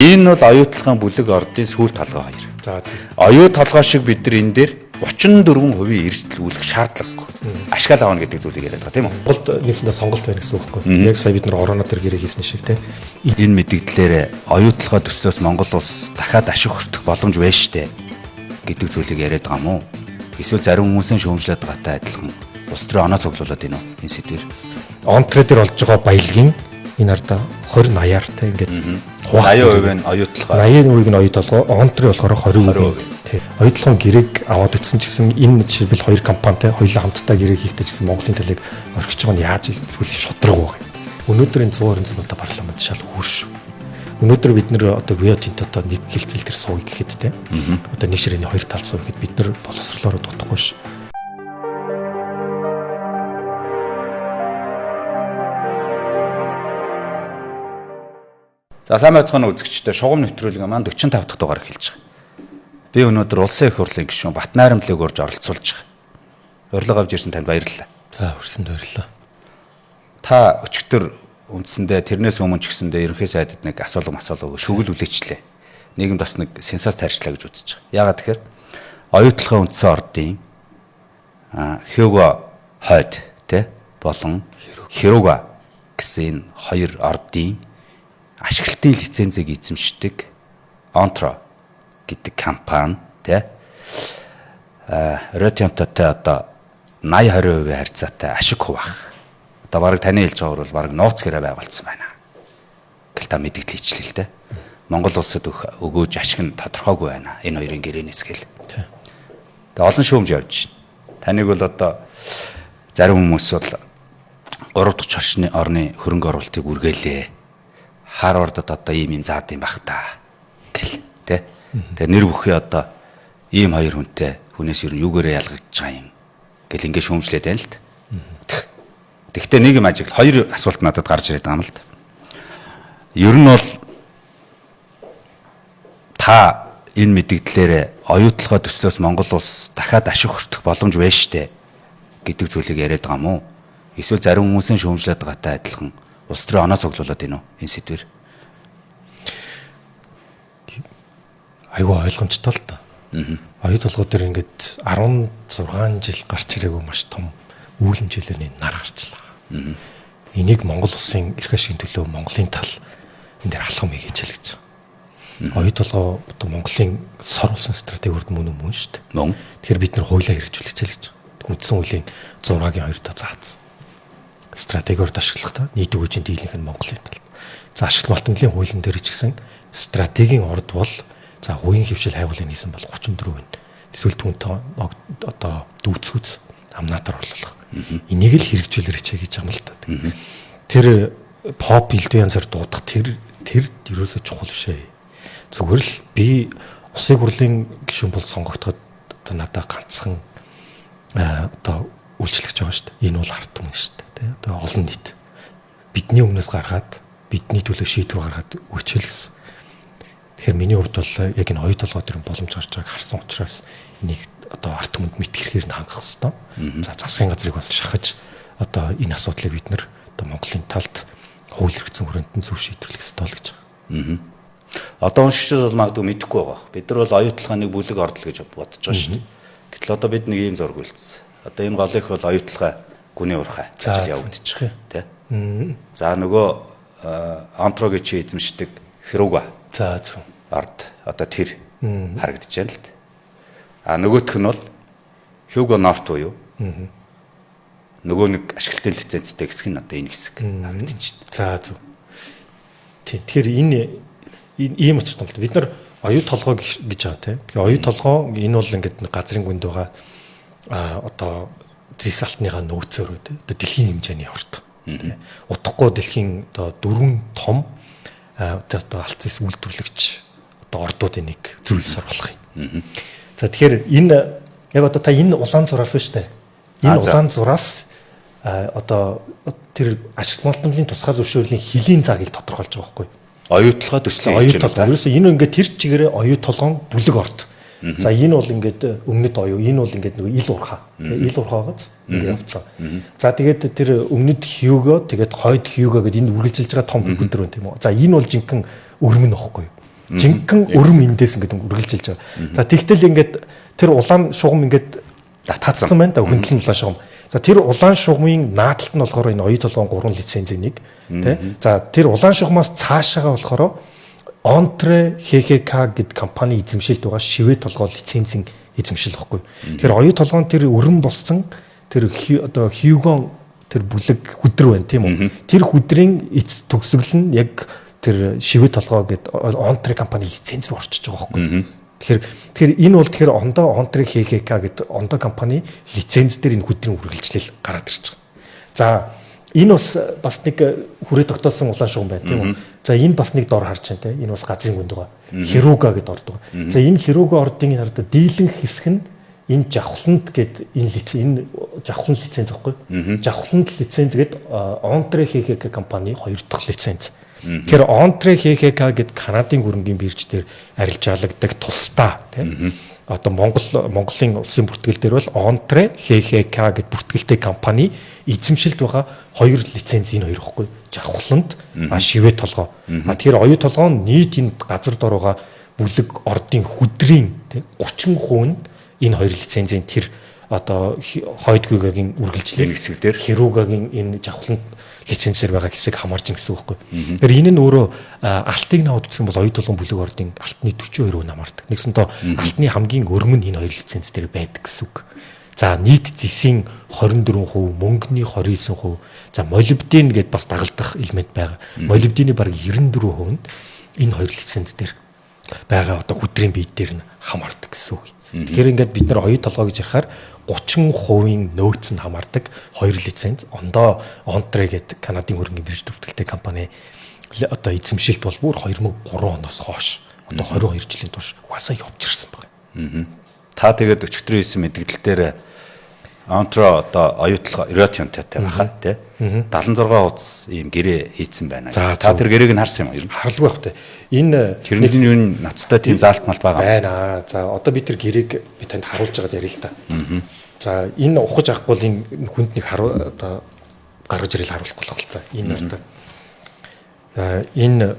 Энэ бол оюутлахын бүлэг ордын сүүл толгой 2. За тийм. Оюу толгой шиг бид нар энэ дээр 34% эрсдэлүүлэх шаардлагагүй. Ашгаал авна гэдэг зүйлийг яриад байгаа тийм үү? Монголд нэгсэндээ сонголт байна гэсэн үг байхгүй. Яг сая бид нар орооно төр гэрээ хийсэн шиг тийм. Энэ мэдээлэлээр оюутлахаа төслөөс Монгол улс дахиад ашиг хүртэх боломж байна штэ гэдэг зүйлийг яриад байгаа мó. Эсвэл зарим хүмүүсийн шүүмжлээд байгаатай адилхан улс төрийн оноо цуглуулад байна уу энэ сэдвэр? Он трейдер болж байгаа баялагын энэ ардаа 20-80-аар та ингээд 80% нь оюутлахаа 80% нь оюут толгой, он трей болохоор 20%. Тийм. Оюутлахын гэрээг аваад утсан ч гэсэн энэ жишээлбэл хоёр компанитай хоёулаа хамтдаа гэрээг хийхдээ ч гэсэн Монголын төлөйг орхиж байгаа нь яаж зүйл шудраг байгаа юм. Өнөөдөр энэ 120 цалуутай парламент шал хөөш. Өнөөдөр бид нэр одоо Rio Tinto-той нэг хилцэл дээр сууя гэхэд те. Одоо нэг ширээний хоёр тал сууя гэхэд бид нар боловсрлоор дутахгүй ш. За сайн байцгаана үзэгчдээ шугам нэвтрүүлэг маань 45 дахь дугаар эхэлж байгаа. Би өнөөдөр улсын их хурлын гишүүн Батнайрамлыг урьж оролцуулж байгаа. Урилга авч ирсэн танд баярлалаа. За хүрсэнд баярлалаа. Та өчигдөр үндсэндээ тэрнээс өмнө ч гэсэндээ ерөнхий сайдад нэг асуулга шүгэл үлээчлээ. Нийгэмд бас нэг сенсац тарьчлаа гэж үзэж байгаа. Яагаад тэгэхээр оюутлахын үндсэн ордын Хьюго хойд тэ болон Хируга гэсэн энэ хоёр ордын ашиглалтын лицензийг эзэмшдэг Онтро гэдэг компани тэ Rio Tinto-тай одоо 80-20% харьцаатай ашиг хуваах. Одоо баг таны хэлж байгаагаар бол баг нууц гэрээ байгуулсан байна. Гэл та мэдээлэл ичлээ л дээ. Монгол улсад өгөөж ашиг нь тодорхойгүй байна. Энэ хоёрын гэрээнээс гэл. Тэгээ олон шүүмж явж байна. Таныг бол одоо зарим хүмүүс бол 3 дахь орны хөрөнгө оруулалтыг үргэлээ. Харвардад одоо ийм заад юм бах та гэл тэ. Тэгээ нэр бүхий одоо ийм хоёр хүнтэй хүнээс юу юугээрээ ялгагдж байгаа юм гэл ингэ шүүмжлээд байна л д. Тэгвэл нэг юм ажиг хоёр асуулт надад гарч ирээд байгаа юм л да. Ер нь бол та энэ мэдээлэлээр оюутлахаа төслөөс Монгол улс дахиад ашиг хүртэх боломж байна штэ гэдэг зүйлийг яриад байгаа мó. Эсвэл зарим хүмүүсийн шүүмжлээд байгаатай адилхан улс төрийн оноо цуглуулад байна уу энэ сэдвэр? Айгу ойлгомжтой л та. Оюу толгой дээр ингээд 16 жил гарч ирээгүй маш том үйл хэмжээний нар гарчлаа. Энийг Монгол улсын эрх ашигын төлөө Монголын тал энэ дээр алхам хийж л гэж. Оюу толгой одоо Монголын сор улсын стратегиуд мөн шүү дээ. Мөн. Тэгэхээр бид нар хуулиа хэрэгжүүлж л гэж. Үндсэн хуулийн 6-гийн 2-т заасан. Стратегиуд ашиглахдаа нийт өгөөжийн дийлэнх нь Монголын тал. За ашигт малтангийн хуулийн дээр ч гэсэн стратегийн орд бол за хувийн хөвшил хайгуулын хийсэн бол 34 байна. Эсвэл түүнтэй одоо дүүцгүүц амнаатар орлуулах. Энийг л хэрэгжүүлэр хичээ гэж байгаа юм л та. Тэр pop элдв янзаар дуудах тэр ерөөсөө чухал биш ээ. Зүгээр л би улсын хурлын гишүүн бол сонгогдоход одоо надад ганцхан одоо үйлчлэгч байгаа шүү дээ. Энэ бол ард түмэн шүү дээ. Тэ одоо олон нийт бидний өмнөөс гаргаад бидний төлөө шийдвэр гаргаад өгчээл гэсэн. Тэгэхээр миний хувьд бол яг энэ оюу толгой төрийн боломж гарч байгааг харсан учраас энийг одоо ард түмэнд мэд хэрхээр нь хангах хэрэгтэй. За засгийн газрыг бас шахаж одоо энэ асуудлыг бид нэр одоо Монголын талд хууль хэрэгцсэн хүрээнд зөв шийдвэрлэх ёстой л гэж байгаа. Одоо уншигчид бол магадгүй мэдэхгүй байгаа. Бид нар бол оюутлахын нэг бүлэг ордол гэж бодож байгаа шүү дээ. Гэтэл одоо бид нэг ийм зураг үлдсэн. Одоо энэ гол их бол оюутлахаа гүний урхай ажил явагдаж байгаа тий. За нөгөө Онтрогийн чи эзэмшдэг Хируга. За зөв. Ард одоо тэр харагдаж байна л дээ. Нөгөөх нь бол Хьюго Норт уу юу? Нөгөө нэг ашиглалтын лицензтэй хэсэг нь одоо энэ хэсэг харагдаж байна. За зөв. Тэгэхээр энэ ийм учиртай бол бид нар оюу толгой гэж байгаа тийм. Тэгэхээр оюу толгой энэ бол ингээд газрын гүнд байгаа одоо зис алтныхаа нөөцөөр үү тийм. Одоо дэлхийн хэмжээний орд. Утгагүй дэлхийн одоо 4 том одоо алт зис үйлдвэрлэгч одоо ордуудын нэг зүйлсээр болох юм. За тэгэхээр энэ яг одоо та энэ улаан зураас байна шүү дээ. Энэ улаан зураас одоо тэр ашигт малтмын тусгай зөвшөөрлийн хилийн цагийг тодорхойлж байгаа байхгүй юу? Оюутлахаа төслийн оюу толгой. Ерөөсөө энэ ингээд тэр чигээрээ оюу толгойн бүлэг орд. За энэ бол ингээд өмнөд оюу, энэ бол ингээд нөгөө ил урхаа. Ил урхаагаад ингээд явцсан. За тэгээд тэр өмнөд Хьюго, тэгээд хойд Хьюго гэдэг энэ үргэлжилж байгаа том бүлгүүд төр байна тийм үү. За энэ бол жинхэнэ өрмөн нөхгүй юу? Жинхэнэ өрөм эндээс ингээд үргэлжилж байгаа. За тэгтэл ингээд тэр улаан шугам ингээд татсан байна да хөндлөн улаан шугам. За тэр улаан шугамын наадалт нь болохоор энэ оюу толгойн 3 лицензийн нэг тий. За тэр улаан шугамаас цаашаага болохоор Ontre HHK гэд компани эзэмшилт байгаа шивэ толгой лицензийн эзэмшил баггүй. Тэр оюу толгойн тэр өрөм болсон тэр одоо Hugon тэр бүлэг хүдэр байна тийм үү. Тэр хүдрийн эц төгсгөл нь яг тэр шивэ толгой гэд Ontre компани лиценз рүү орчиж байгаа байхгүй. Тэгэхээр энэ бол тэгэхээр ондоо Ontre HHK гэд ондоо компани лиценз дээр энэ хүдрийн үргэлжлэл гараад ирж байгаа. За энэ бас нэг хүрээ тогтоосон улаан шугам байна тийм үү. За энэ бас нэг дор харж байна тийм. Энэ бас газрын гүнд байгаа. Хируга гэд ордог. За энэ Хируга ордын энэ хараа дийлэнх хэсэг нь энэ жавхланд гэд энэ жавхлан лиценз байхгүй. Жавхланд лиценз гэд Ontre HHK компани 2 дахь лиценз. Тэгэхээр Ontre HHK гэд Канадын хөрөнгийн бирж дээр арилжаалагдаг тусдаа тийм. Одоо Монголын улсын бүртгэл дээр бол Ontre HHK гэд бүртгэлтэй компани эзэмшилд байгаа 2 лиценз энэ 2 ихгүй. Жавхланд шивэ толгой. Тэгэхээр оюу толгой нь нийт энэ газар дор байгаа бүлэг ордын хүдрийн 30% нь энэ 2 лицензийн тэр одоо хойдгүйгийн үргэлжлэл хэсэг дээр Хиругагийн энэ жавхланд лицензээр байгаа хэсэг хамаарч ин гэсэн үг байхгүй. Тэгэхээр энэ нь өөрөө алтыг наваад үзэх юм бол оюу толгойн бүлэг ордын алтны 42% хамаардаг. Нэгсэнтэй алтны хамгийн өргөн нь энэ 2 лиценз дээр байдаг гэсэн үг. За нийт зэсийн 24%, мөнгөний 29%, за молибден гэдээ бас дагалдах элемент байгаа. Молибдений бараг 94% нь энэ 2 лиценз дээр байгаа одоо хүдрийн бие дээр нь хамаардаг гэсэн үг. Тэгэхээр ингээд бид нар оюу толгой гэж ярихаар 30% нөөц нь хамаардаг 2 лиценз ондоо Ontre гэдэг Канадын хөрөнгийн бирж бүртгэлтэй компани одоо эзэмшилт бол бүр 2003 оноос хойш одоо 22 жилийн турш угаасаа явчихсан байна. Та тэгээд өчигдрийн хийсэн мэдээлэл дээр Ontre одоо оюутлага Erotionтэй байхаа тий 76 хуудас ийм гэрээ хийцэн байна. Та тэр гэрээг нь харсан юм уу? Харалгүй байх тий. Энэ тэрний юу нацтай тийм заалт мал байгаа байна. За одоо би тэр гэрээг би танд харуулж байгаад ярил л та. За энэ ухаж авахгүй бол энэ хүнд нэг одоо гаргаж ирэл харуулахгүй л та. Энэ одоо энэ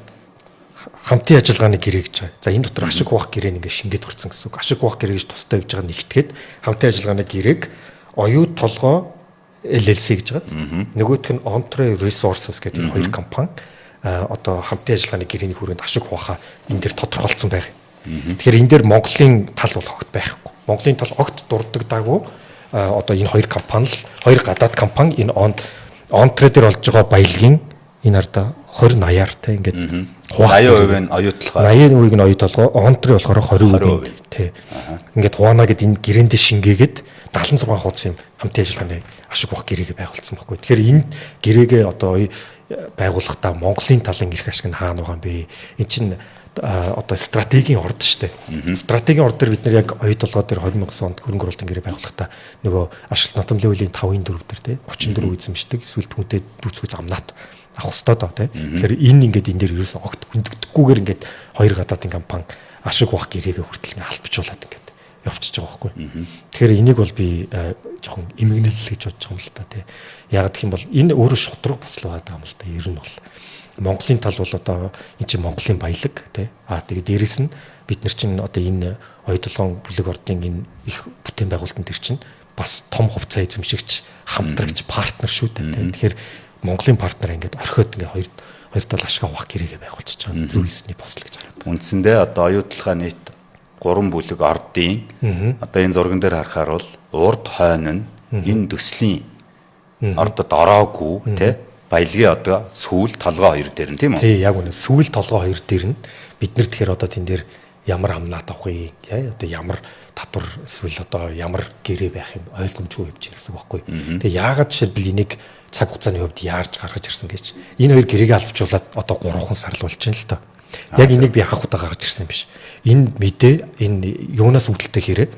хамтын ажиллагааны гэрээ гэж байна. За энэ дотор ашиг хуваах гэрээ нэг шингээд хүрсэн гэсэн үг. Ашиг хуваах гэрээ гэж тустай явж байгаа нэгтгээд хамтын ажиллагааны гэрээг оюу толгой LLC гэж байгаа. Нөгөөх нь Ontre Resources гэдэг 2 компани одоо хамтын ажиллагааны гэрээний хүрээнд ашиг хуваахаа энэ дээр тодорхойлцсон байгаа. Тэгэхээр энэ дээр Монголын тал бол огт байхгүй. Монголын тал огт дурддаг дагуу одоо энэ 2 компани л 2 гадаад компани энэ Ontre дээр болж байгаа баялагын энэ арда 20-80-аар те ингээд 80% нь оюутлага 80% нь оюу толгой Ontre болохоор 20% тий. Ингээд хуваана гэд энэ гэрээндээ шингээгээд 76 хуудас юм хамтын ажиллагааны ашиг хуваах гэрээгээ байгуулсан байхгүй. Тэгэхээр энэ гэрээгээ одоо байгуулахдаа Монголын талын эрх ашиг нь хаана байгаа юм бэ? Энд чинь одоо стратегийн орд шүү дээ. Стратегийн орд дээр бид нэр яг оюу толгой дээр 2009 онд хөрөнгө оруулалтын гэрээ байгуулахдаа нөгөө ашигт нотомлын үеийн 5-ын 4 дээр тий 34 эзэмшдэг эсвэл түүнтэй дүүцгүй замнаад авах хэрэгтэй доо тий. Тэгэхээр энэ ингээд энэ дээр ерөөсөн огт хүндэгдэхгүйгээр ингээд 2 гадаадын компани ашиг хуваах гэрээгээ хүртэл албажуулаад ингээд явчихж байгаа байхгүй. Тэгэхээр энийг бол би жоохон эмгэнэл гэж бодож байгаа юм л та тий. Яг гэх юм бол энэ өөрөө шудраг бослоо байгаа юм л та. Ер нь бол Монголын тал бол одоо энэ чинь Монголын баялаг тий. Тэгээд дээрэс нь бид нар чинь одоо энэ оюу толгойн бүлэг ордын энэ их бүтээн байгуулалтын төр чинь бас том хувьцаа эзэмшигч хамтрагч партнер шүү дээ. Тэгэхээр Монголын партнер ингээд орхиод ингээд хоёр тал ашиг авах гэрээгээ байгуулж байгаа зөв хийсний босл гэж хараад. Үндсэндээ одоо оюутлага нийт 3 бүлэг ордын одоо энэ зурган дээр харахаар бол урд хойно нь энэ төслийн ордод ороогүй тий баялагын одоо сүүл толгой 2 дээр нь тийм үү? Тий яг үнэ сүүл толгой 2 дээр нь бид нар тэгэхээр одоо тэн дээр ямар амнаад авах вэ? Одоо ямар татвар эсвэл одоо ямар гэрээ байх юм ойлгомжгүй явж байна гэсэн үг байхгүй. Тэгээ яагаад жишээлбэл энийг цаг хугацааны хувьд яарж гаргаж ирсэн гэж энэ 2 гэрээгээ албажуулаад одоо 3 сар л болж байна л та. Яг энийг би анх удаа гаргаж ирсэн биш. Энэ мэдээ энэ юунаас үүдэлтэй хэрэг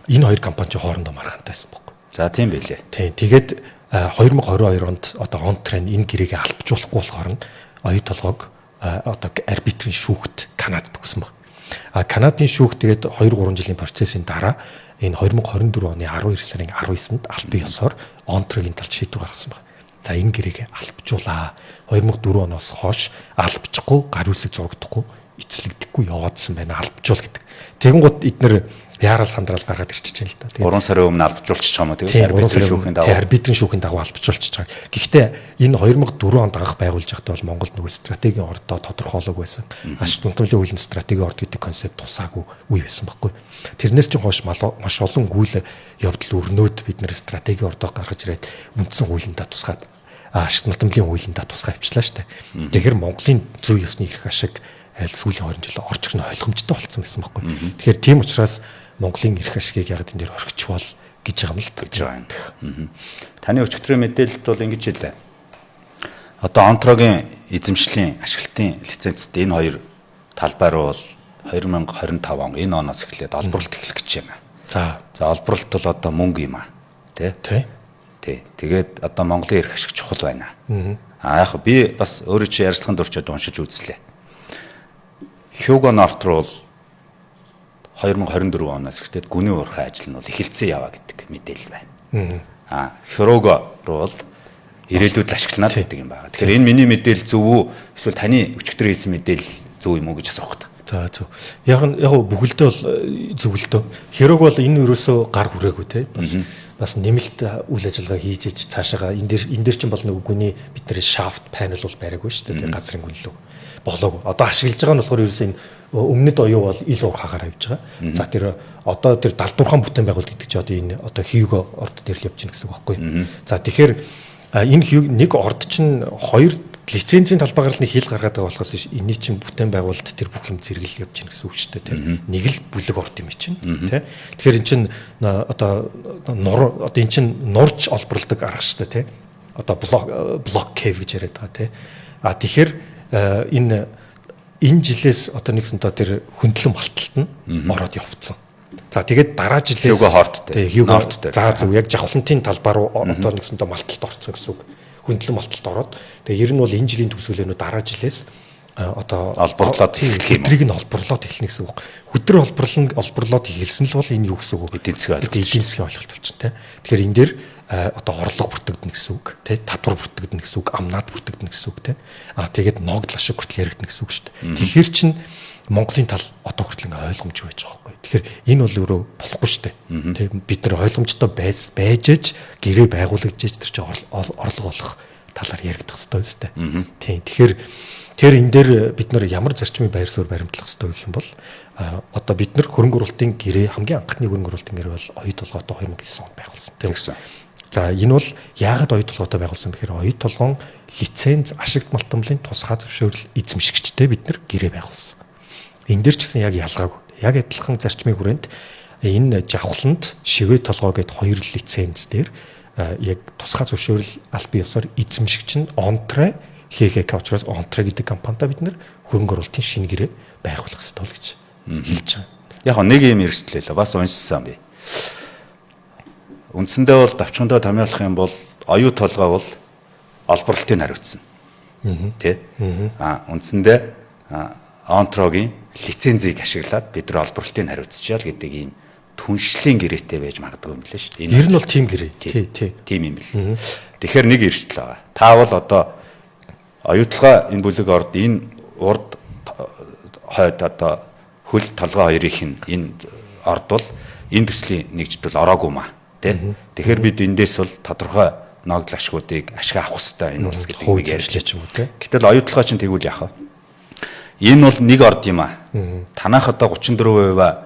энэ 2 компани ч хоорондоо маргаантайсан байхгүй. За тийм байлээ. Тийм. Тэгээд 2022 онд одоо Ontre энэ гэрээгээ албажуулахгүй болохоор нь оюу толгойг одоо арбитрийн шүүхт Канадад төгсөн баг. Канадын шүүх тэгээд 2-3 жилийн процессын дараа энэ 2024 оны 12 сарын 19-нд албан ёсоор Ontre-гийн талд шийдвэр гаргасан баг. За энэ гэрээгээ албажуулаа. 2004 оноос хойш албажихгүй, гар үсэг зурагдахгүй эцлэгдэхгүй яваадсан байна албажуул гэдэг. Тэгэн гут эднэр яарал сандрал гаргаад ирчихэж байна л да. 3 сарын өмнө албажуулчих юм уу тэгээд арбитрийн шүүхийн дагуу. Арбитрийн шүүхийн дагуу албажуулчих байгаа. Гэхдээ энэ 2004 онд анх байгуулж байхдаа бол Монголд нөгөө стратегийн ордоо тодорхойлог байсан. Аш дүнтмлийн хуулийн стратегийн орд гэдэг концепт тусаагүй үе байсан байхгүй. Тэрнээс ч хойш маш олон үйл явдал өрнөөд бид нэр стратегийн ордоо гаргаж ирээд үндсэн хуулиндаа тусгаад аш дүнтмлийн хуулиндаа тусгаа авчлаа штэ. Тэгэхээр Монголын зөв ёсны эрх ашиг аль сүүлийн 20 жил орж ирэх нь ойлгомжтой болсон байсан байхгүй. Тэгэхээр тийм учраас Монголын эрх ашигыг яг энэ дээр орхичвол гэж байгаа юм л гэж байна. Таны өчигдрийн мэдээлэлд бол ингэж хэлээ. Одоо онтрогийн эзэмшлийн ашиглалтын лицензэд энэ хоёр талбай руу бол 2025 он энэ оноос эхлээд олборлолт эхлэх гэж байна. За олборлолт бол одоо мөнгө юм аа. Тэ? Тэгээд одоо Монголын эрх ашиг чухал байна. Яг би бас өөрөө чи ярилцлаганд орчод уншиж үзлээ. Хьюго Норт руу бол 2024 оноос эхлээд гүний уурхай ажил нь бол эхэлсэн яваа гэдэг мэдээлэл байна. Хьюго руу бол ирээдүйд л ашигланаа гэдэг юм байна. Тэгэхээр энэ миний мэдээлэл зөв үү? Эсвэл таны өчигдөр хийсэн мэдээлэл зөв юм уу гэж асуух та. За зөв. Яг бүхэлдээ бол зөв л дөө. Хьюго бол энэ өрөөсөө гар хүрээгүй те. Бас нэмэлт үйл ажиллагаа хийж цаашаага энэ дээр чинь бол нэг гүний бидний shaft panel бол бариаггүй шүү дээ. Газрын гүнлэг болоогүй. Одоо ашиглаж байгаа нь болохоор ерөөсөө энэ өмнөд оюу бол ил уурхаагаар явж байгаа. За тэр одоо тэр далдуурхан бүтээн байгуулалт гэдэг чинь одоо энэ одоо Хьюго орд дээр л явж гин гэсэн үг байхгүй. За тэгэхээр энэ нэг орд чинь хоёр лицензийн талбайгаар нэг хил гаргаад байгаа болохоос энийг чинь бүтээн байгуулалт тэр бүх юм зэрэгэл явж гин гэсэн үг шүү дээ тийм. Нэг л бүлэг орд юм чинь тийм. Тэгэхээр эн чинь одоо энэ чинь нурж олборлдог арга шүү дээ тийм. Одоо блок cave гэж яриад байгаа тийм. Тэгэхээр энэ жилээс одоо нэгсэнтэй тэр хөндлөн малталт нь ороод явцсан. За тэгээд дараа жилээс Хьюго хорт дээр. За зөв яг жавхлантын талбай руу одоо нэгсэнтэй малталт орцсон гэсэн үг. Хөндлөн малталт ороод тэгээд ер нь бол энэ жилийн төгсгөлөөнөө дараа жилээс одоо олборлоод эхлэх юм. Өдрийг нь олборлоод эхлэнэ гэсэн үг. Хөдөр олборлоод эхэлсэн л бол энэ юу гэсэн үг вэ? Эдийн засгийн ойлголт болчихсон тийм. Тэгэхээр энэ дээр одоо орлого бүртгэдэнэ гэсэн үг тий татвар бүртгэдэнэ гэсэн үг амнаад бүртгэдэнэ гэсэн үг тий тэгээд ногдол ашиг хүртэл яригдана гэсэн үг шүү дээ. Тэгэхээр чин Монголын тал одоо хүртэл ингээ ойлгомжгүй байж байгаа байхгүй. Тэгэхээр энэ бол өөрөө болохгүй шүү дээ. Тий бид нар ойлгомжтой байжээж гэрээ байгуулагжээж тэр чинь орлого олох талаар яригдах хэрэгтэй үстэй. Тий тэгэхээр энэ дээр бид нар ямар зарчмын байр суурь баримтлах хэрэгтэй гэх юм бол одоо бид нар хөрөнгө оруулалтын гэрээ хамгийн анхны хөрөнгө оруулалтын гэрээ бол оюу толгой одоо 2009 онд байгуулсан тийм гэсэн. За энэ бол яагаад оюу толгойтой байгуулсан бэхээр оюу толгойн лиценз ашигт малтамлын тусгай зөвшөөрөл эзэмшигчтэй бид нар гэрээ байгуулсан. Энэ дээр ч гэсэн яг ялгаагүй. Яг адилхан зарчмын хүрээнд энэ жавхланд шивээ толгой гэд хоёр лиценз дээр яг тусгай зөвшөөрөл аль бие ёсоор эзэмшигч нь Онтре ХХК учраас Онтре гэдэг компанитай бид нар хөрөнгө оруулалтын шинэ гэрээ байгуулах хэрэгтэй бол гэж хэлж байгаа. Яг нэг юм эрсдлээ бас уншсан би. Үндсэндээ бол давчхандаа томьёолох юм бол оюу толгой бол олборлолтыг хариуцсан. Тэ? Үндсэндээ Онтрогийн лицензийг ашиглаад бид нар олборлолтыг хариуцчихъя л гэдэг ийм түншлийн гэрээтэй байж магадгүй юм лээ шүү дээ. Ер нь бол тийм гэрээ. Тий. Тийм юм бэл. Тэгэхээр нэг эрсдэл байгаа. Та бол одоо оюутлага энэ бүлэг орд энэ урд хойд одоо хөл толгой хоёрын энэ орд бол энэ төслийн нэгжд бол ороогүй маа. Тэгэхээр бид эндээс бол тодорхой ногдол ашгуудыг ашиг авах хэрэгтэй энэ улс гэдэг үг ярьж юм тий. Гэтэл оюутлогоо чинь тэгвэл яах вэ? Энэ бол нэг орд юм аа. Танах одоо 34%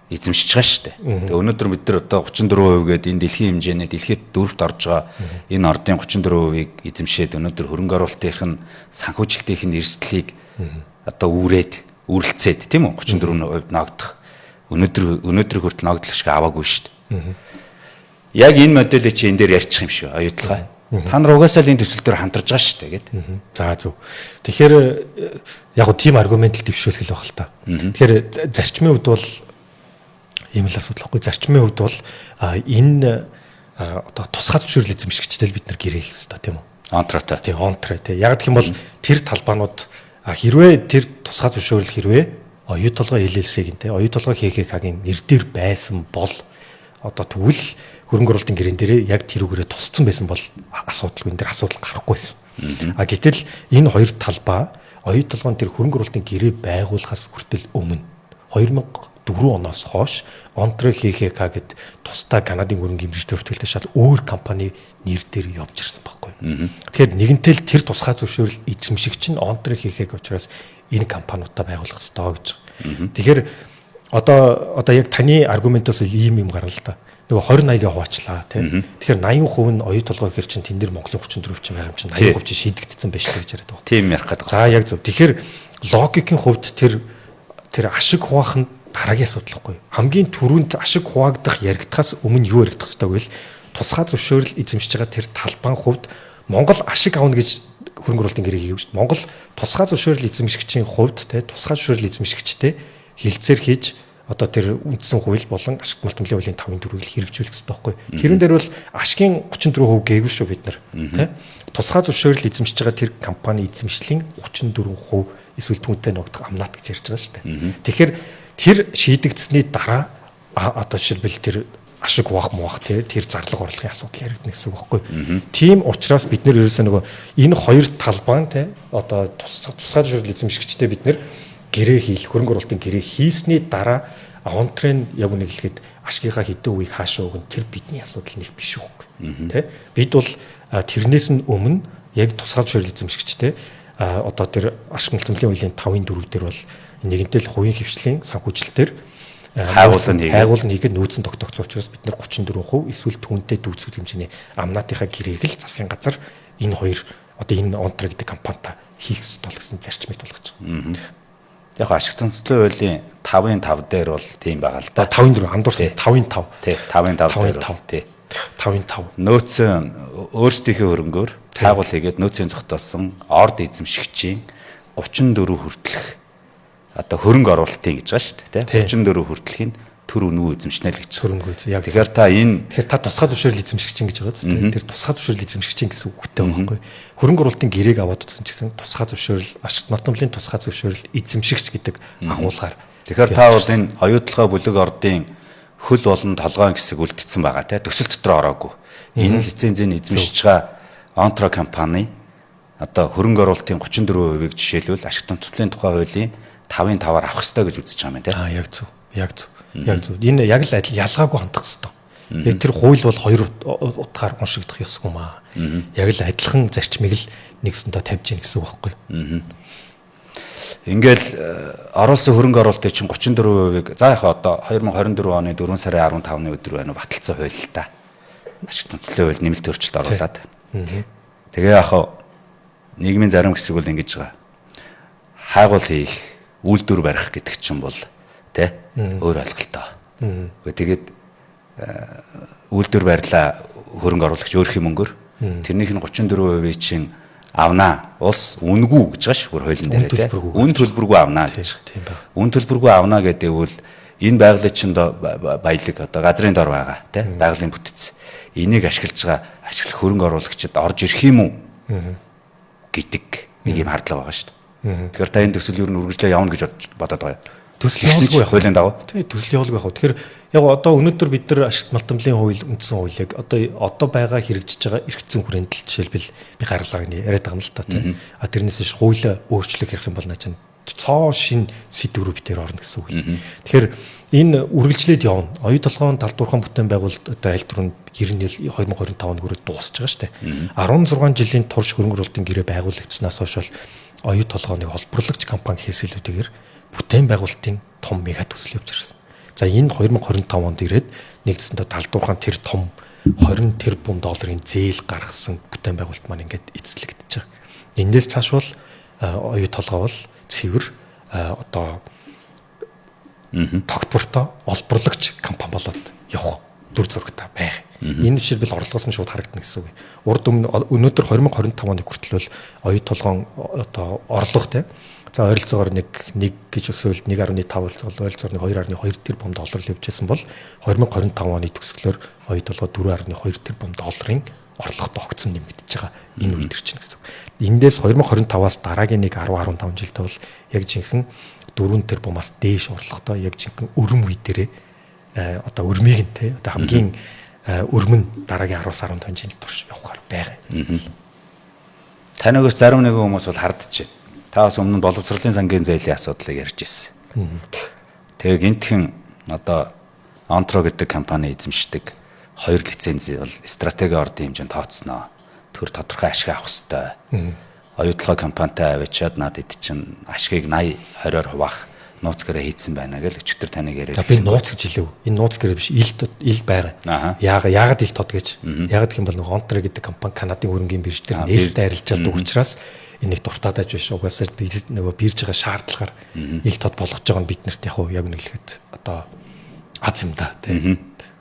эзэмшиж байгаа шүү дээ. Тэгээ өнөөдөр бид нар одоо 34% гээд энэ дэлхийн хэмжээний дэлхийд дөрөвт орж байгаа энэ ордын 34%-ийг эзэмшээд өнөөдөр хөрөнгө оруулалтын санхүүжилтийн эрсдлийг одоо үүрэлцээд тийм үү 34% ногдох. Өнөөдөр хүртэл ногдол ашиг аваагүй шүү дээ. Яг энэ модельийг чи энэ дээр ярьчих юм шүү оюутлага. Та нар угаасаа л энэ төсөл дээр хамтарж байгаа шүү дээ гэд. За зөв. Тэгэхээр яг гоо тийм аргумент л дэвшүүлэх л байх л та. Тэгэхээр зарчмын хувьд бол ийм л асуудал байхгүй. Зарчмын хувьд бол энэ одоо тусгай зөвшөөрөл эзэмшигчтэй бид нар гэрээ хийх хэрэгтэй тийм үү? Онтротой. Тийм онтро тийм. Яг гэх юм бол тэр талбаанууд хэрвээ тэр тусгай зөвшөөрөл хэрвээ оюу толгой LLC-ийн тийм оюу толгой ХХК-гийн нэр дээр байсан бол одоо тэгвэл хөрөнгө оруулалтын гэрэн дээр яг тэрүүгээрээ тусцсан байсан бол асуудалгүй энэ дэр асуудал гарахгүйсэн. Гэтэл энэ хоёр талбай оюу толгойн тэр хөрөнгө оруулалтын гэрээ байгуулахаас хүртэл өмнө 2004 оноос хойш Ontre HK гэд тусдаа Канадын хөрөнгө имжтэй бүртгэлтэй шал өөр компани нэр дээр явж ирсэн байхгүй. Тэгэхээр нэгэнтэй л тэр тусгай зөвшөөрөл эзэмшигч нь Ontre HK учраас энэ компаниудаа байгуулах ёстой гэж. Тэгэхээр одоо яг таны аргументоос ийм юм гарна л да. Нөгөө 20-80-ыг хуваачлаа тийм. Тэгэхээр 80% нь оюу толгой гэхэр чинь тэн дээр Монголын 34% чинь байгаа юм чинь 80% чинь шийдэгдсэн байж байгаа гэж яриад байгаа. Тийм ярих гэдэг. За яг зөв. Тэгэхээр логикийн хувьд тэр ашиг хуваах нь дараагийн асуудал байхгүй. Хамгийн түрүүнд ашиг хуваагдах яригдахаас өмнө юу яригдах ёстой вэ? Тусгай зөвшөөрөл эзэмшиж байгаа тэр талбайн хувьд Монгол ашиг авна гэж хөрөнгө оруулалтын гэрээг хийв шүү дээ. Монгол тусгай зөвшөөрөл эзэмшигчийн хувьд те тусгай зөвшөөрөл эзэмшигчтэй хилцээр хийж одоо тэр үндсэн хууль болон ашиг малтмлын хуулийн 5-4-ийг хэрэгжүүлэх хэрэгтэй байхгүй. Тэрэн дээр бол ашигын 34% гээгүй шүү бид нар тий. Тусгай зөвшөөрөл эзэмшиж байгаа тэр компани эзэмшлийн 34% эсвэл түүнтэй ногдох амнат гэж ярьж байгаа шүү дээ. Тэгэхээр тэр шийдэгдсэний дараа одоо жишээлбэл тэр ашиг хуваах тэр зарлага орлогын асуудал яригдана гэсэн үг байхгүй. Тийм учраас бид нэр ерөөсөө нөгөө энэ хоёр талбайн тий одоо тусгай зөвшөөрөл эзэмшигчтэй бид нэр гэрээ хийх хөрөнгө оруулалтын гэрээ хийсний дараа Ontre-н яг үнийг хэлэхэд ашигынхаа хэдэн үеийг хаашаа өгөн тэр бидний асуудал нэг биш үгүй. Тэ? Бид бол тэрнээс нь өмнө яг тусгай зөвшөөрөл эзэмшигчтэй одоо тэр ашиг малтмлын хуулийн 5-4 дээр бол нэгэнтэй л хувийн хвшлийн санхүүжилтээр хайгуулна хийгээд нөөцөн тогтоогдсон учраас бид нар 34% эсвэл түүнтэй дүүцэх хэмжээний амнаатынхаа гэрээг л засгийн газар энэ хоёр одоо энэ Ontre гэдэг компанитай хийх ёстой гэсэн зарчмыг тулгаж байгаа. Яг ашиг томцлын хуулийн 5-5 дээр бол тийм байгаа л да. 5-4 андуурсан 5-5. Тий, 5-5 дээр тий. 5-5. Нөөцийн өөрсдийнхөө хөрөнгөөр хайгуул хийгээд нөөцийн зогтоосон орд эзэмшигчийн 34 хүртэлх одоо хөрөнгө оруулалтын гэж байгаа шүү дээ, тий. 34 хүртэлхийн төр үнүү эзэмшнэ л гэж. Хөрөнгө үзье. Яг тэгэхээр та тусгай зөвшөөрөл эзэмшигчин гэж байгаа тийм. Тэр тусгай зөвшөөрөл эзэмшигчин гэсэн үгтэй байгаа байхгүй. Хөрөнгө оруулалтын гэрээг аваад утсан ч гэсэн тусгай зөвшөөрөл ашиг малтмлын тусгай зөвшөөрөл эзэмшигч гэдэг агуулгаар. Тэгэхээр та бол энэ оюутлогоо бүлэг ордын хөл болон толгойн хэсэг үлдсэн байгаа тийм. Төсөл дотор ороогүй. Энэ лицензийн эзэмшиж байгаа Ontre компани одоо хөрөнгө оруулалтын 34%-ийг жишээлбэл ашиг малтмлын тухай хуулийн 5-5-аар авах хэрэгтэй гэж үзэж байгаа юм тийм. Яг зөв. Яг зөв. Яг зөв. Энэ яг л адил ялгаагүй хандах хэрэгтэй. Яг тэр хууль бол хоёр утгаар уншигдах ёсгүй маа. Яг л адилхан зарчмыг л нэгсэндээ тавьж гин гэсэн үг байхгүй. Ингээл оруулсан хөрөнгө оруулалтын чинь 34%-ийг за яхаа одоо 2024 оны 4 сарын 15-ны өдөр байна баталсан хууль л та. Ашиг малтмлын хууль нэмэлт өөрчлөлт оруулаад. Тэгээ яхаа нийгмийн зарим хэсэг бол ингэж байгаа. Хайгуул хийх, үйлдвэр барих гэдэг чинь бол тэ өөр ойлголтоо. Тэгээд үйлдвэр барьлаа хөрөнгө оруулагч өөрхийн мөнгөөр тэрнийх нь 34% чинь авнаа. Улс үнгүй гэж байгаа ш хөр хуулийн дээр тэ. Үн төлбөргүй авнаа гэж. Тийм байна. Үн төлбөргүй авнаа гэдэг бол энэ байгалийн чинь баялаг одоо газрын дор байгаа тэ байгалийн бүтц. Энийг ашиглаж байгаа ашиглах хөрөнгө оруулагчид орж ирэх юм уу гэдэг нэг юм хардлага байгаа ш. Тэгэхээр та энэ төсөл юу н үргэлжлээ явна гэж бодоод байгаа юм. Төсөл явуулгүй байх хуулийн дагуу. Тий, төсөл явуулгүй байх. Тэгэхээр яг одоо өнөөдөр бид нар ашигт малтмлын хууль үндсэн хуулийг одоо байгаа хэрэгжиж байгаа эргэцэн хүрээнд л жишээлбэл би гаргалгааг нь яриад байгаа юм л та тий. Тэрнээс биш хуулиа өөрчлөх ярих юм бол наа чинь цоо шин сэдврүү бид дээр орно гэсэн үг. Тэгэхээр энэ үргэлжлээд явна. Оюу толгойн талдуурхан бүтээн байгуулалт одоо аль түрүүнд 2025 онд хүрээд дуусч байгаа шүү дээ. 16 жилийн турш хөрөнгө оруулалтын гэрээ байгуулагдсанаас хойш бол оюу толгойн холборлагч компани хийсэлүүдээр бүтээн байгуулалтын том мега төсөл явж ирсэн. За энэ 2025 онд ирээд нэгдсэндээ талдуурхан тэр том 20 тэрбум долларын зээл гаргасан бүтээн байгуулалт маань ингээд эзлэгдэж байгаа. Эндээс цааш бол оюу толгой бол цэвэр одоо тогтвортой олборлагч компани болоод явах дүр зурагтай байх. Энэ жишээлбэл орлогоос нь шууд харагдана гэсэн үг. Урд өнөөдөр 2025 оны хүртэл бол оюу толгойн одоо орлоготой. За ойролцоогоор нэг гэж өсвөл 1.5 ойролцоогоор 2.2 тэрбум доллар л явжсэн бол 2025 оны төгсгөлөөр оюу толгой 4.2 тэрбум долларын орлоготой огцом нэмэгдэж байгаа. Энэ үед ирж байна гэсэн үг. Эндээс 2025-аас дараагийн нэг 10-15 жилдээ бол яг жинхэнэ 4 тэрбумаас дээш орлоготой яг жинхэнэ өрөм үе дээрээ одоо өрмийг нь те одоо хамгийн өрмөн дараагийн 10-15 жил турш явахаар байгаа. Танайгаас зарим нэгэн хүмүүс бол хардж байна. Та бас өмнө нь боловсролын сангийн зээлийн асуудлыг ярьж ирсэн. Тэгээ гинтхэн одоо Онтро гэдэг компани эзэмшдэг 2 лицензий бол стратеги ордын хэмжээнд тооцсноо. Тэр тодорхой ашиг авах хэрэгтэй. Оюутлага компанитай авчиад надад чинь ашгийг 80-20-оор хуваах нууц гэрээ хийсэн байна гэж өчтөр таныг яриад. За би нууц гэж хэлэв. Энэ нууц гэрээ биш, ил байгаа. Яагаад ил тод гэж? Яагаад гэх юм бол нэг Онтро гэдэг компани Канадын хөрөнгөний бирж дээр нээлттэй арилжаад учраас энийг дуртадаж биш, угаасаа нөгөө бирж байгаа шаардлагаар ил тод болгож байгаа нь биднэрт яг нэг л ихэд одоо аз юм да тий.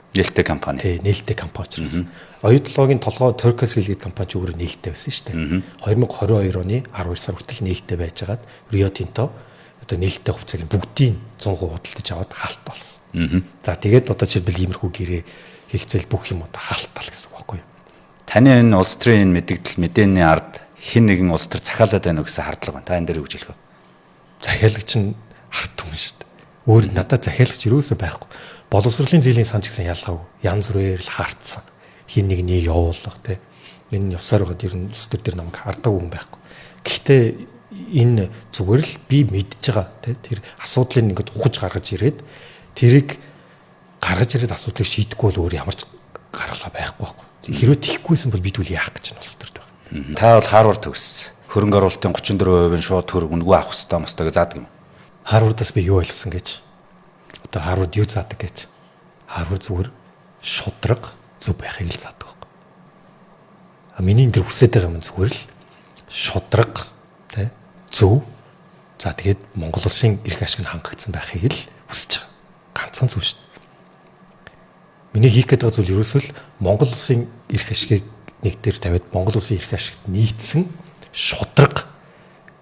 Нээлттэй компани. Тий, нээлттэй компани учраас. Оюутлогын толгой Turquoise Hill гэдэг компани ч өөрөө нээлттэй байсан шүү дээ. 2022 оны 12 сар хүртэл нээлттэй байжгаад Rio Tinto одоо нээлттэй хувьцааг бүгдийг 100% худалдаж аваад хаалт болсон. За тэгээд одоо жишээлбэл иймэрхүү гэрээ хилцэл бүх юм одоо хаалтал гэсэн үг байхгүй юу? Таны энэ улс төрийн мэдээлэл мэдээний ард хэн нэгэн улс төр захиалаад байна уу гэсэн хардлага байна. Та энэ дээр юу гэж хэлэх вэ? Захиалагч нь арт юм шүү дээ. Өөр надад захиалагч юусоо байхгүй. Боловсролын зээлийн сан ч гэсэн ялгаагүй. Янз бүрээр л хаартсан. Хин нэгнийг явуулах тий. Энэ явсаар байгаад ер нь улс төр дээр намайг хардаагүй юм байхгүй. Гэхдээ энэ зүгээр л би мэдж байгаа тий. Тэр асуудлыг ингээд ухаж гаргаж ирээд тэрийг гаргаж ирээд асуудлыг шийдэхгүй бол өөр ямар ч гаргалаа байхгүй байхгүй. Хэрвээ тийхгүйсэн бол бид үл яах гэж байна улс төрд байна. Та бол Харвард төгссөн. Хөрөнгө оруулалтын 34% шууд хөрөнгө заадаг мостойг заадаг юм. Харвардаас би юу ойлгосон гэж. Одоо Харвард юу заадаг гэж. Харвард зүгээр шудраг зөв байхыг л заадаг байхгүй. Миний энэ төр хүсэж байгаа юм зүгээр л шудраг тий зөв. За тэгээд Монгол улсын эрх ашиг нь хангагдсан байхыг л хүсэж байгаа. Ганцхан зөв шүү дээ. Миний хийх гээд байгаа зүйл ерөөсөө л Монгол улсын эрх ашигыг нэг дээр тавиад Монгол улсын эрх ашигт нийцсэн шудраг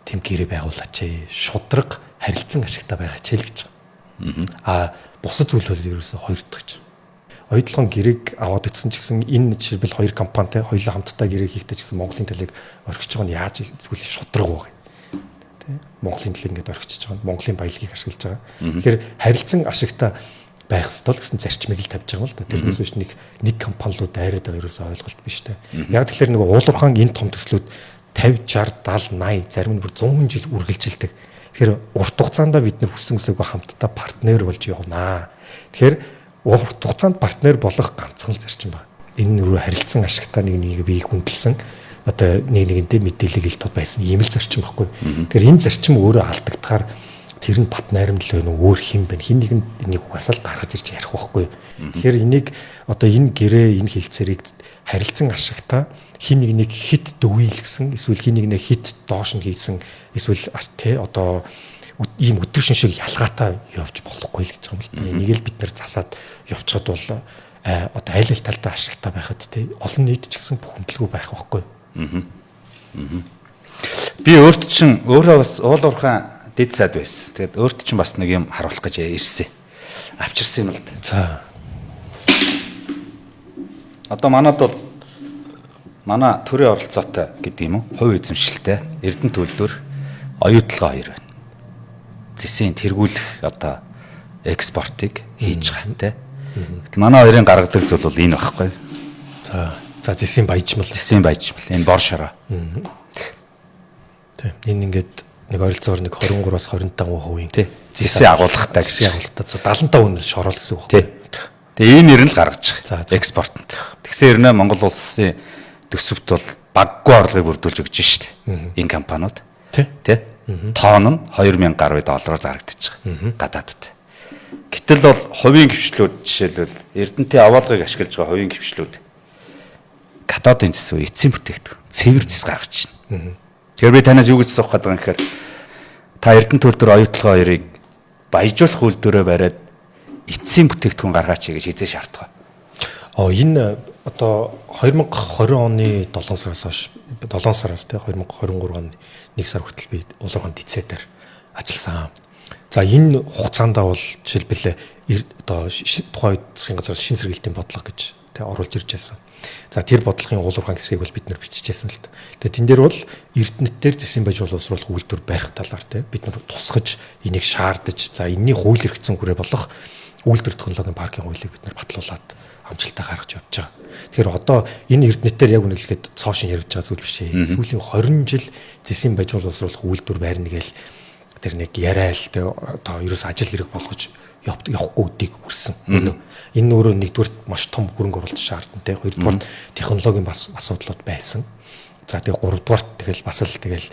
тэм гэрээ байгуулаач. Шудраг харилцан ашигтай байгаач л гэж. Бусад зүйл бол ерөөсөө хоёр дахь гэж. Оюутлогын гэрээг аваад утсан ч гэсэн энэ жишээлбэл хоёр компанитай хоёулаа хамтдаа гэрээг хийхдээ ч гэсэн Монголын төлөйг орхиж байгаа нь яаж зүйл шудраг байгаа юм. Тэ? Монголын төлөйг ингээд орхиж байгаа нь Монголын баялагийг ашиглаж байгаа. Тэгэхээр харилцан ашигтай байх ёстой л гэсэн зарчмыг л тавьж байгаа юм л да. Тэрнээс биш нэг компанилууд дайраад байгаа ерөөсөө ойлголт биш тэ. Яг тэгэхээр нөгөө уулуурхаан энэ том төслүүд 50, 60, 70, 80 зарим нь бүр 100 жил үргэлжилдэг. Тэгэхээр урт хугацаанд бид нар хүссэн үсээгөө хамтдаа партнер болж явнаа. Тэгэхээр урт хугацаанд партнер болох ганцхан л зарчим байна. Энэ нөгөө харилцан ашигтай нэг бие хүндэлсэн одоо нэг нэгэнтэй мэдээлэл ил тод байсан ийм л зарчим байхгүй. Тэгэхээр энэ зарчим өөрөө алдагдахаар тэр нь бат найрамдал байна уу өөр хин байна. Хин нэгэнд энийг угаасаа л гаргаж ирж ярих байхгүй. Тэгэхээр энийг одоо энэ гэрээ энэ хилцээрийг харилцан ашигтай хин нэг хит дөвийлгсэн эсвэл хин нэг хит доош нь хийсэн эсвэл тэ одоо ийм өдөршин шиг ялгаатай явж болохгүй л гэж байгаа юм л да. Энийг л бид нэр засаад явчихад бол одоо аль аль талдаа ашигтай байхад тэ олон нийт ч гэсэн бухимдалгүй байх байхгүй. Би өөрт чинь өөрөө бас уулуурхаан дэд сайд байсан. Тэгээд өөрт чинь бас нэг юм харуулах гэж ирсэн. Авчирсан юм л да. За. Одоо манад бол манай төрийн оролцоотой гэдэг юм уу? Хувь эзэмшилтэй Эрдэнэ төлөвлөр оюутлага хоёр байна. Зэсийн тэргүүлэх одоо экспортыг хийж байгаа те. Манай хоёрын гаргадаг зүйл бол энэ байхгүй. За зэсийн баяжмал. Энэ бор шороо. Тийм. Энэ ингээд нэг ойролцоогоор нэг 23-аас 25% тий. Зэсийн агуулгатай зэсийн агуулгатай 75% нь шороо л гэсэн үг байхгүй. Тэгээ энэ нэр нь л гаргаж байгаа. За экспортод. Тэгсэн хэрнээ Монгол улсын төсөвт бол баггүй орлогыг бүрдүүлж өгч шít. Энэ компаниуд. Тий. Тоон нь 2000 гаруй доллараар зарагдаж байгаа. Гадаадд. Гэтэл бол хувийн гөвчлүүд жишээлбэл Эрдэнэтийн аваалгыг ашиглаж байгаа хувийн гөвчлүүд катодын зэс үү эцсийн бүтээгдэхүүн цэвэр зэс гаргаж байна. Тэгэхээр би танаас юу гэж асуух гэдэг юм гэхээр та Эрдэнэ төлөвлөр оюутлага хоёрыг баяжуулах үйлдвэрээ бариад эцсийн бүтээгдэхүүн гаргаач гэж хизээ шаардах. Энэ одоо 2020 оны 7 сараас хойш 7 сараас те 2023 оны 1 сар хүртэл би уулуурхаан дицээр ажилласан. За энэ хугацаанд бол жишээлбэл одоо тухайн үед засгийн газар шин сэргээлтийн бодлого гэж те оруулж ирж байсан. За тэр бодлогын уулуурхаан хэсгийг бол бид нар бичижсэн л. Тэгээ тэн дээр бол Эрдэнэтээр зэсийн боловсруулах үйлдвэр барих талаар те бид нар тусгаж энийг шаардаж за энэний хууль эрх зүйн хүрээ болох үйлдвэр технологийн паркийн хуулийг бид нэр батлуулаад амжилтаа гаргаж явж байгаа. Тэгэхээр одоо энэ эрдэнэтээр яг үнэлэхэд цоошин яригдж байгаа зүйл биш ээ. Сүүлийн 20 жил зэсийн боловсруулах үйлдвэр байрна гээл тэр нэг яриа л тэ одоо ерөөс ажил хэрэг болгож явахгүй үдийг хүрсэн. Энэ өөрөө нэгдүгээр маш том хөрөнгө оруулалт шаардсан тэ. Хоёрдугаар технологийн бас асуудлууд байсан. За тэгээ гуравдугаар тэгэл бас л тэгэл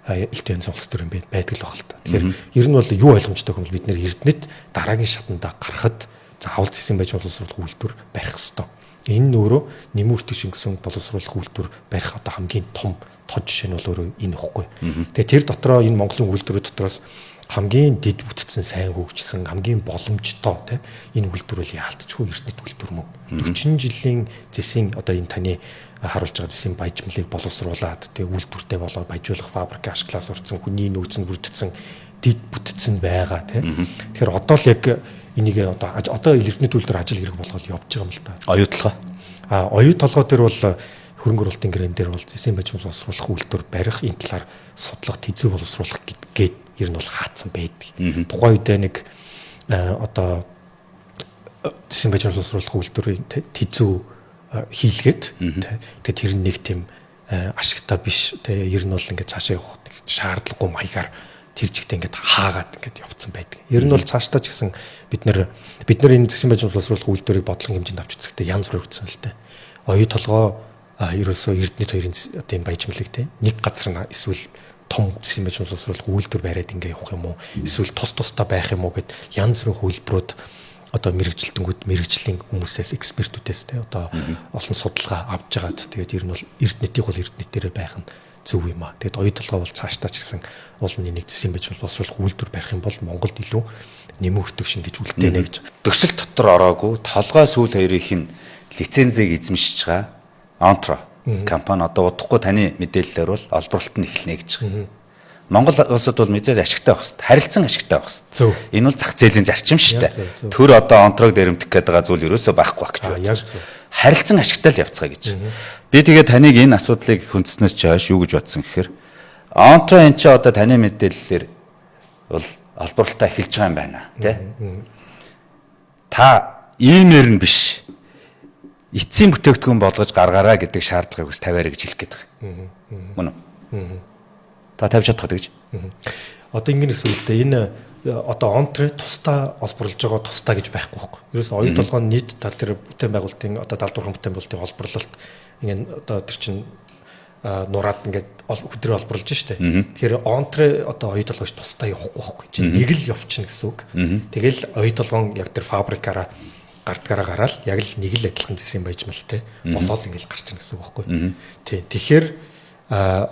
элт янз улс төр юм байдаг л баг л та. Тэгэхээр ер нь бол юу ойлгомжтой юм бол бид нэр эрдэнэт дараагийн шатанда гарахад заавал зэсийн боловсруулах үйлдвэр барих хэрэгтэй. Энэ нь өөрөө нэмүртэг шингэсэн боловсруулах үйлдвэр барих одоо хамгийн том тод жишээ нь бол өөрөө энэ ихгүй. Тэгээ тэр дотроо энэ Монголын үйлдвэрүүд дотроос хамгийн дэд бүтцэн сайн хөгжсөн хамгийн боломжтой тийм энэ үйлдвэрүүл яалтчгүй эрдэнэт үйлдвэр мөн 40 жилийн зэсийн одоо энэ таны харуулж байгаа зэсийн баяжмлыг боловсруулад тэгээ үйлдвэртэй болоо баяжуулах фабрик ашиглаас урдсан хүний нөөц нь бүрдсэн дэд бүтцэн байгаа тийм. Тэгэхээр одоо л яг энийг одоо эрдэнэт үйлдвэр ажил хэрэг болгоод явж байгаа юм л та. Оюутлага. Оюу толгой дээр бол хөрөнгө оруулалтын гэрэн дээр бол зэсийн баяжмал боловсруулах үйлдвэр барих энэ талаар судлах тэзүү боловсруулах гэдэг ер нь бол хаацсан байдаг. Тухайн үедээ нэг одоо зэсийн баяжмал боловсруулах үйлдвэрийн тэзүү хийлгээд тэгээд тэр нэг тийм ашигтай биш тэгээд ер нь бол ингээд цаашаа явах шаардлагагүй маягаар тэр жигтэй ингээд хаагаад ингээд явцсан байдаг. Ер нь бол цаашдаа ч гэсэн бид нар энэ зэсийн баяжмал боловсруулах үйлдвэрийг бодлого хэмжээнд авч үзэхдээ янз бүр үүссэн л дээ. Оюу толгой ерөөсөө эрдэнэт хоёрын одоо энэ баяжмлыг те нэг газар нь эсвэл том зэсийн баяжмал боловсруулах үйлдвэр бариад ингээ явах юм уу эсвэл тусдаа байх юм уу гэд янз бүрийн хувилбарууд одоо мэрэгжлийн хүмүүсээс экспертүүдээс те одоо олон судалгаа авч жагаад тэгээд ер нь бол эрдэнэтийн бол эрдэнэтээрээ байх нь зөв юм аа. Тэгээд оюу толгой бол цаашдаа ч гэсэн олон нэг зэсийн баяжмал боловсруулах үйлдвэр барих юм бол Монголд илүү нэмэгдэх шингэж үлдээнэ гэж. Төсөл дотор ороогүй толгой сүүл хоёрын лицензийг эзэмшиж байгаа Онтро компани одоо удахгүй таны мэдээллээр бол олборлолт нь эхэлнэ гэж байгаа. Монгол улсад бол мэдээд ашигтай байх хэвээр харилцан ашигтай байх хэвээр. Энэ бол зах зээлийн зарчим шүү дээ. Төр одоо онтрог дээрэмдэх гээд байгаа зүйл ерөөсөө байхгүй байх гэж байна. Харилцан ашигтай л явцгаа гэж. Би тэгээд таныг энэ асуудлыг хүндснээс ч хойш юу гэж бодсон гэхээр онтро энэ ч одоо таны мэдээллээр бол олборлолтоо эхэлж байгаа юм байна тий. Та иймэр нь биш эцсийн бүтээгдэхүүн болгож гаргаараа гэдэг шаардлагыг бас тавиараа гэж хэлэх гээд байгаа. Мөн үү? Та тавьж чадах гэж. Одоо ингэнэ эсвэл энэ одоо онтре тусдаа олборлож байгаа тусдаа гэж байхгүй байхгүй. Ерөөсөө оюу толгойн нийт тал дээр бүтээн байгуулалтын одоо далдуурхан бүтээн байгуулалтын олборлолт ингэ одоо тэр чин нураад ингээд хөдрөө олборлож штэ. Тэгэхээр онтре одоо оюу толгойч тусдаа явахгүй байхгүй. Чи нэг л явчихна гэсэн үг. Тэгэл оюу толгойн яг тэр фабрикаараа гардгаараа гараад яг л нэг л адилхан зэсийн баяжмалтай болоод ингээл гарч ирнэ гэсэн үг байхгүй. Тий. Тэгэхээр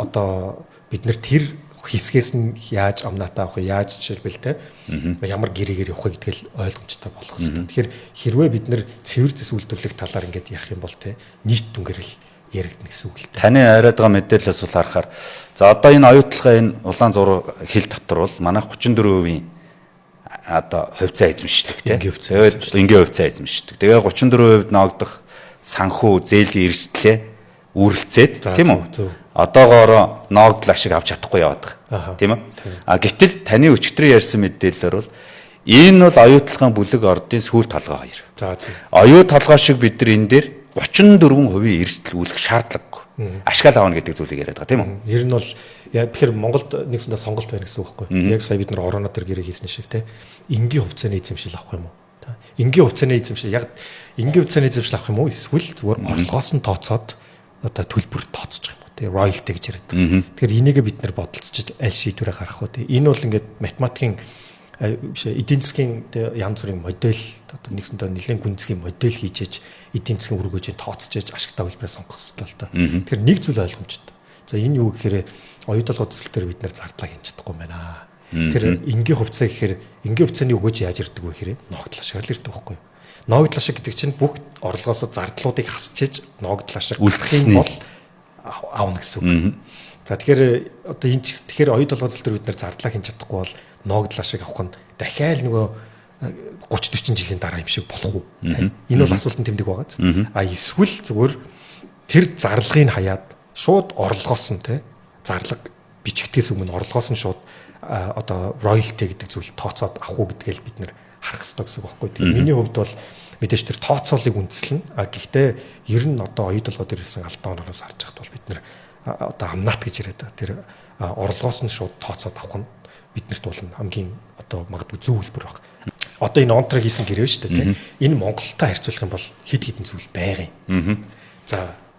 одоо бид нэр тэр хэсгээс нь яаж амнаатаа авах, яаж жишээлбэл те ямар гэрээгээр явах гэдгийг ойлгомжтой болох хэрэгтэй. Тэгэхээр хэрвээ бид нэр цэвэр зэс үйлдвэрлэх талаар ингээд ярих юм бол те нийт дүнгэрэл яригдана гэсэн үг л дээ. Таны яриад байгаа мэдээлэлээс бол харахаар за одоо энэ оюутлага энэ улаан зураг хил дотор бол манай 34% одоо хувьцаа эзэмшдэг тийм. Ингийн хувьцаа эзэмшдэг. Тэгээ 34% ногдох санхүү зээлийн эрсдлээ үрэлцээд тийм үү? Одоогоор ногдол ашиг авч чадахгүй яваад байгаа. Тийм үү? Гэтэл таны өчигдөр ярьсан мэдээлэлээр бол энэ бол оюутлагын бүлэг ордын сүүл толгой хоёр. За тийм. Оюу толгой шиг бид нар энэ дээр 34% эрсдэл үүлэх шаардлагагүй. Ашгаал авна гэдэг зүйлийг яриад байгаа тийм үү? Ер нь бол тэгэхээр Монголд нэгсэндээ сонголт байна гэсэн үг байхгүй. Яг сая бид нар орооно төр гэрээ хийсэн шиг те. Энгийн хувьцааны эзэмшил авах юм уу? Энгийн хувьцааны эзэмшил яг энгийн хувьцааны эзэмшил авах юм уу? Эсвэл зүгээр орлогоос нь тооцоод одоо төлбөр тооцож байгаа юм уу? Тэ royalty гэж яриад байгаа. Тэгэхээр энийг бид нар бодолцож аль шийдвэрээ гаргах вэ? Энэ бол ингээд математикийн биш эдийн засгийн янз бүрийн модель одоо нэгсэндээ нэлээд гүнзгий модель хийжээж эдийн засгийн үр хөвжийг тооцож ашигтай хэлбэрээр сонгох хэрэгтэй л та. Тэгэхээр нэг зүйл ойлгомжтой. За энэ юу гэхээр оюу толгой төсөл дээр бид нар зардлаа хийж чадахгүй байна. Тэр энгийн хувьцаа гэхээр энгийн хувьцааны өгөөж яаж ирдэг вэ гэхээр ногдол ашигаар л ирдэг байхгүй юу? Ногдол ашиг гэдэг чинь бүх орлогоос зардлуудыг хасчиж ногдол ашиг үлдсэн бол аавна гэсэн үг. За тэгэхээр одоо энэ тэгэхээр оюу толгой төсөл дээр бид нар зардлаа хийж чадахгүй бол ногдол ашиг авах нь дахиад нөгөө 30-40 жилийн дараа юм шиг болох уу? Энэ бол асуултын тэмдэг байгаа. Эсвэл зүгээр тэр зарлагыг хаяад шууд орлогоос нь те зарлага бичигдээс өмнө орлогоос нь шууд одоо royalty гэдэг зүйл тооцоод авах уу гэдгээл бид нэр харах хэрэгтэй гэсэн үг байхгүй. Тэгэхээр миний хувьд бол мэдээж тэр тооцоолыг үндэслэн гэхдээ ер нь одоо оюу толгой дээр ирсэн алдаа оноороос харж байхад бол бид нэр одоо амнаат гэж яриад байгаа. Тэр орлогоос нь шууд тооцоод авах нь биднэрт бол хамгийн одоо магадгүй зөв хэлбэр баг. Одоо энэ онтрыг хийсэн гэрээ шүү дээ тийм. Энэ Монголтой харьцуулах юм бол хэд хэдэн зүйл байгаа юм.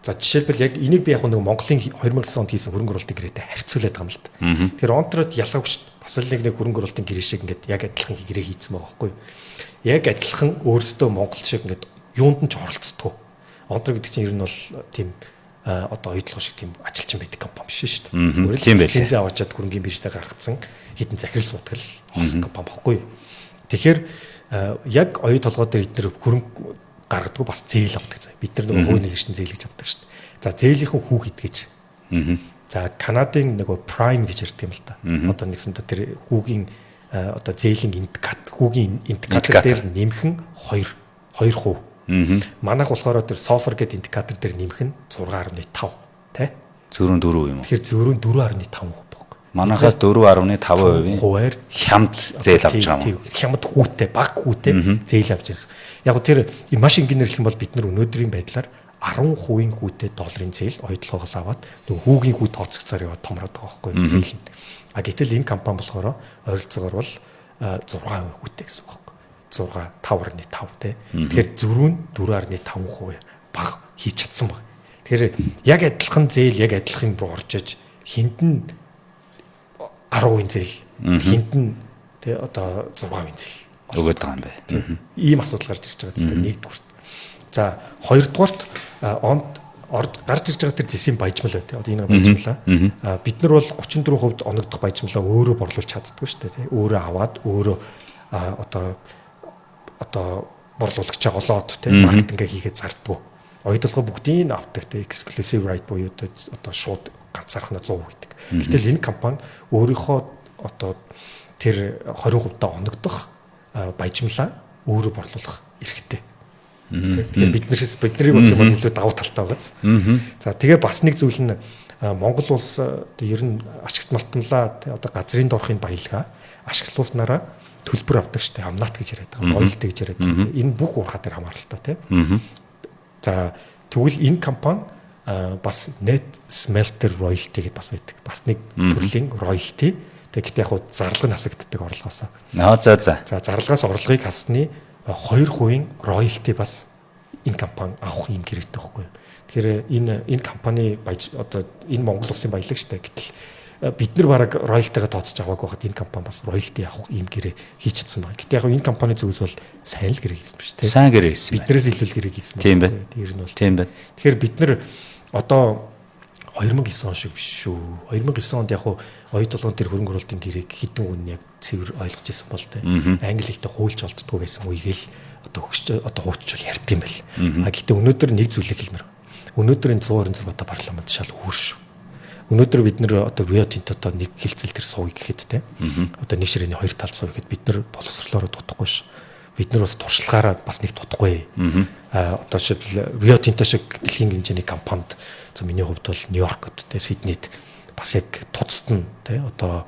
За жишээлбэл яг энийг би яг нэг Монголын 2009 онд хийсэн хөрөнгө оруулалтын гэрээтэй харьцуулаад байгаа юм л да. Тэгэхээр онтрод ялгаагүй шүү дээ. Бас л нэг хөрөнгө оруулалтын гэрээ шиг ингээд яг адилхан гэрээ хийсэн байгаа байхгүй юу? Яг адилхан өөрсдөө Монгол шиг ингээд юунд нь ч оролцдог. Онтор гэдэг чинь ер нь бол тийм одоо оюутлогоо шиг тийм ажилчин байдаг компани биш шүү дээ. Тийм байх. Цэнзээ аваачаад хөрөнгөний биржээр гаргацсан хідэн захирал суудгал хоосон компани баггүй. Тэгэхээр яг оюу толгой дээр эдгээр хөрөнгө гаргадаг бас зээл авдаг. Бид нар нөгөө хууны хэрэгшин зээл гэж авдаг шүү дээ. За зээлийнхэн хүүхэд гэж. За Канадын нөгөө Prime гэж ярьдаг юм л да. Одоо нэгсэн тэр хүүгийн одоо зээлийн индикатор дээр нэмэх нь 2%. Манайх болохоор тэр софер гэдэг индикатор дээр нэмэх нь 6.5 тий? Зөрүүн 4 юм уу? Тэгэхээр зөрүүн 4.5%. Манайхаас 4.5% хуваар хямд зээл авч байгаа юм. Хямд хүүтэй, баг хүүтэй зээл авч ирсэн. Яг гоо тэр маш энгийнээр хэлэх юм бол бид нар өнөөдрийн байдлаар 10% хүүтэй долларын зээл оюутлогоос аваад нөгөө хүүгийн хүү тооцогцоор яваад томроод байгаа байхгүй зээл нь. Гэтэл энэ компани болохоор ойролцоогоор бол 6% хүүтэй гэсэн үг байхгүй. 5.5 тий. Тэгэхээр зөрүүн 4.5% баг хийж чадсан баг. Тэгэхээр яг адилхан зээл яг адилхан руу орж иж хинтэн 10% зээл хинтэн тий одоо 6% зээл өгöd байгаа юм байна. Ийм асуудал гарч ирж байгаа зү нэгдүгürt. За хоёрдугаарт гарч ирж байгаа тэр зэсийн баяжмал байт. Одоо энэ баяжмалаа. Бид нар бол 34% оногдох баяжмалаа өөрөө борлуулж чаддаггүй шүү дээ. Өөрөө аваад өөрөө одоо борлуулагч олоод маркетингээ хийгээд зардггүй. Оюутлогоо бүгдийг авдаг exclusive right буюу одоо шууд ганцаархнаа 100% гэдэг. Гэтэл энэ компани өөрийнхөө одоо тэр 20% та оногдох баяжмалаа өөрөө борлуулах эрхтэй. Тэгэхээр бидний бодлого бол илүү давуу талтай байгаа. За тэгээ бас нэг зүйл нь Монгол улс ер нь ашигт малтамлаа одоо газрын дорхын баялгаа ашиглуулснараа төлбөр авдаг штэ амнат гэж яриад байгаа. Роялти гэж яриад байгаа. Энэ бүх уурхаа дээр хамааралтай тийм. За тэгвэл энэ компани бас net smelter royalty гэдээ бас байдаг. Бас нэг төрлийн royalty. Тэгэхдээ яг хуу зарлага нь хасагддаг орлогоосоо. За. За зарлагаас орлогыг хасны 2% royalty бас энэ компани авах юм гэрээтэй байхгүй. Тэгэхээр энэ компани одоо энэ Монгол улсын баялаг штэ. Гэтэл бид нар бараг royalty-га тооцож аваагүй байхад энэ компани бас royalty авах юм гэрээ хийж чадсан байна. Гэтэл яг энэ компани зүгээс бол сайн л гэрээ хийсэн биш тийм. Сайн гэрээ хийсэн. Биднээс илүү л гэрээ хийсэн байна. Тийм байна. Тэр нь бол тийм байна. Тэгэхээр бид нар одоо 2009 он шиг биш шүү. 2009 онд яг оюу толгойн тэр хөрөнгө оруулалтын гэрээг хідэн үн яг цэвэр ойлгож ирсэн бол тэ. Англи хэлтэй хуульч олддгүй байсан үегээл одоо хууччул ярьдаг юм байл. Гэхдээ өнөөдөр нэг зүйлийг хэлмээр. Өнөөдөр энэ 126 та парламент шал үүш. Өнөөдөр бид нэр одоо Rio Tinto-той нэг хилцэл тэр сууя гэхэд тэ. Одоо нэг ширээний хоёр тал сууя гэхэд бид нар боловсрлороо дутахгүй ш. Бид нар бас туршлагаараа бас нэг дутахгүй. Одоо шийдэл Rio Tinto шиг дэлхийн хэмжээний компанид за миний хувьд бол Нью-Йоркт тэ Сиднейд бас яг туцт нь тэ одоо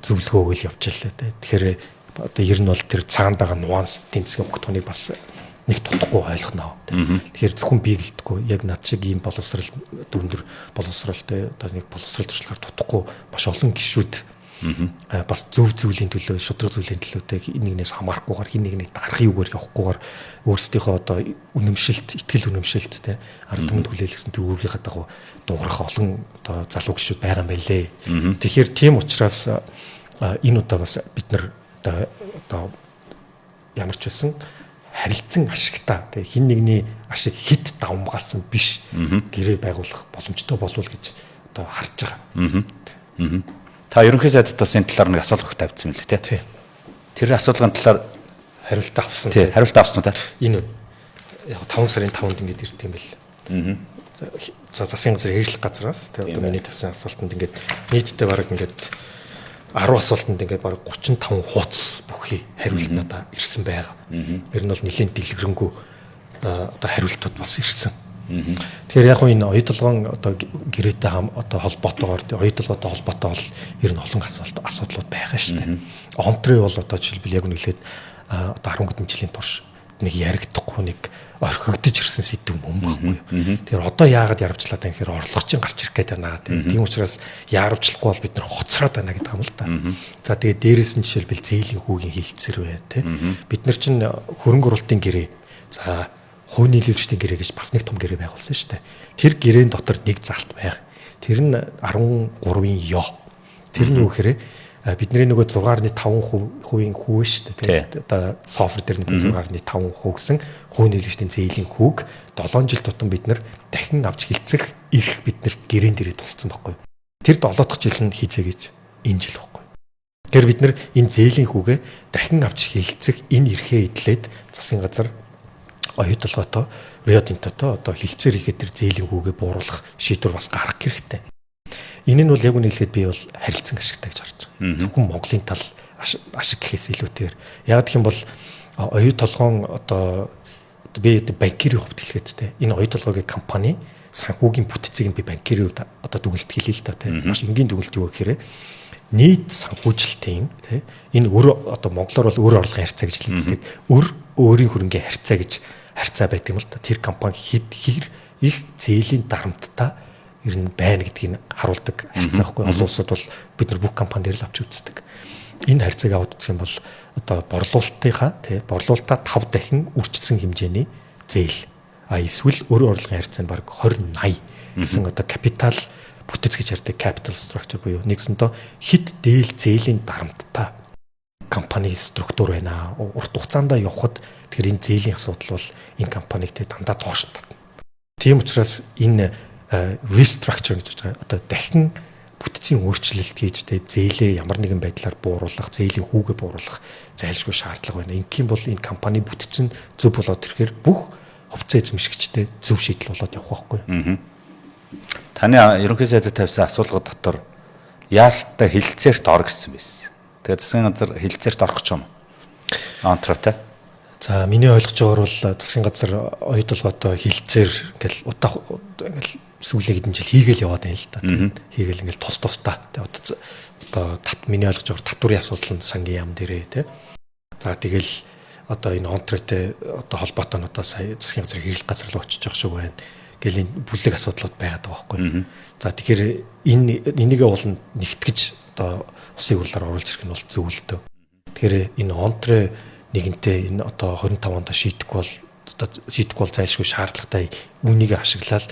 зөвлөгөө өгөл явчихлаа тэ. Тэгэхээр одоо ер нь бол тэр цаанд байгаа нуанс тэнцгийн огтхоныг бас нэг тутахгүй ойлгоно. Тэгэхээр зөвхөн би гэлдэггүй яг над шиг ийм боловсрал дүндэр боловсралтай одоо нэг боловсрал туршлагаар тутахгүй маш олон гишүүд бас зөв зүйлийн төлөө шудраг зүйлийн төлөөтэй нэгнээс хамаарахгүйгээр хин нэгнийг дарахын үгээр явахгүйгээр өөрсдийнхөө одоо үнэмшилт, итгэл үнэмшилт те ард түмэнд хүлээлгэсэн тэр үүргийнхаа дагуу дуурах олон одоо залуу гишүүд байгаа юм байлээ. Тэгэхээр тийм учраас энэ удаа бас бид нар одоо ямар ч байсан харилцан ашигтай те хин нэгний ашиг хит давмгаалсан биш гэрээ байгуулах боломжтой болов гэж одоо харж байгаа. Та ерөнхий сайдтаас энэ талаар нэг асуулт тавьсан мэл тий. Тэр асуулгын талаар хариулт авсан. Тий, хариулт авсан уу та? Энэ яг 5 сарын 5-нд ингэж ирдэг юм бэл. За засгийн газрын хэрэглэх газраас тий одоо миний тавьсан асуултанд ингэж нийтдээ бараг ингэж 10 асуултанд ингэж бараг 35 хуудас бүхий хариулт надад ирсэн байгаа. Ер нь бол нэлийн дэлгэрэнгүй одоо хариултууд бас ирсэн. Тэгэхээр яг энэ оюу толгойн одоо гэрээтэй одоо холбоотойгоор оюу толгойтой холбоотой бол ер нь олон асуудлууд байгаа шүү дээ. Онтрой бол одоо жишээлбэл яг үнэхээр одоо 10 хэдэн жилийн турш нэг яригдахгүй нэг орхигдож ирсэн сэдв мөн байхгүй. Тэгэхээр одоо яагаад яарвчлаад байна гэхээр орлогочийн гарч ирэх гээд байна. Тийм учраас яарвчлахгүй бол бид нар хоцроод байна гэдэг юм л да. За тэгээд дээрэс нь жишээлбэл зээлийн хүүгийн хилцэр бай тээ. Бид нар чинь хөрөнгө оруулалтын гэрээ за хувь нийлүүлэгчдийн гэрээ гэж бас нэг том гэрээ байгуулсан шүү дээ. Тэр гэрээн дотор нэг залт байг. Тэр нь 13-ийн ёо. Тэр нь юу гэхээр бидний нөгөө 6.5% хүү шүү дээ. Одоо софтвер дээр нэг 6.5% гэсэн хувь нийлэгчдийн зээлийн хүүг 7 жил тутам бид нар дахин авч хилцэх эрх биднэрт гэрээн дээрээ тусцсан байхгүй. Тэр 7 дахь жил нь хизээ гэж энэ жил байхгүй. Тэгэхээр бид нар энэ зээлийн хүүгээ дахин авч хилцэх энэ эрхээ эдлээд засгийн газар оюут толгойтой Рио Тинтото одоо хилцээр ихэд тэр зээлийн хүүгээ бууруулах шийдвэр бас гаргах хэрэгтэй. Энэ нь бол яг үнэ хэлэхэд би бол харилцан ашигтай гэж харж байгаа. Зөвхөн Монголын тал ашиг гэхээс илүүтэйгээр яг гэх юм бол оюут толгойн одоо би банкирийн хувьд хэлгээд те энэ оюут толгойн компани санхүүгийн бүтцийг нь би банкирийн хувьд одоо дүгнэлт хэлээ л да те маш энгийн дүгнэлт юу гэхээр нийт санхүүжилтийн те энэ одоо монголоор бол өр орлогын харьцаа гэж хэлдэг. Өөрийн хөрөнгөний харьцаа гэж харьцаа байдаг юм л да. Тэр компани хэр их зээлийн дарамттай ер нь байна гэдгийг харуулдаг харьцаа байхгүй. Олон улсад бол бид нар бүх компани дээр л авч үздэг. Энэ харьцааг аваад үзэх юм бол одоо борлуулалтаа 5 дахин үржсэн хэмжээний зээл. Эсвэл өр орлогын харьцаа нь баг 20-80 гэсэн одоо капитал бүтэц гэж ярьдаг capital structure буюу нэгсэндээ хит дээл зээлийн дарамттай компани структур байна. Урт хугацаанд явхад тэгэхээр энэ зээлийн асуудал бол энэ компаниг дандаа доош татна. Тийм учраас энэ restructure гэж байгаа. Одоо дахин бүтцийн өөрчлөлт хийж зээлээ ямар нэгэн байдлаар бууруулах, зээлийн хүүгээ бууруулах зайлшгүй шаардлага байна. Ингийн бол энэ компани бүтц нь зөв болоод ирэхээр бүх хувьцаа эзэмшигчтэй зөв шийдэл болоод явах байхгүй. Таны ерөнхий сайдад тавьсан асуулгад дотор яаралтай хилцээрт ор гэсэн байсан. Тэгээд засгийн газар хилцээрт орох гэж юм. Онтротой. За миний ойлгож байгаагаар бол засгийн газар оюут толгойтой хилцээр ингээл ингээл сүүлийн хэдэн жил хийгээл яваад байна л да. Хийгээл ингээл тус-тустай. Одоо миний ойлгож байгаагаар татварын асуудал нь сангийн яам дээрээ тий. За тэгэл одоо энэ онтротой одоо холбоотой нь одоо сая засгийн газар хэрэглэх газар руу очиж байгаа шүү байна. Гэл энэ бүлэг асуудлууд байгаад байгаа байхгүй. За тэгэхээр энийгээ уулна нэгтгэж одоо усын хурлаар оруулж ирэх нь бол зөв л дөө. Тэгэхээр энэ онтре нэгэнтээ энэ одоо 25 онд шийдэхгүй бол зайлшгүй шаардлагатай үүнийг ашиглаад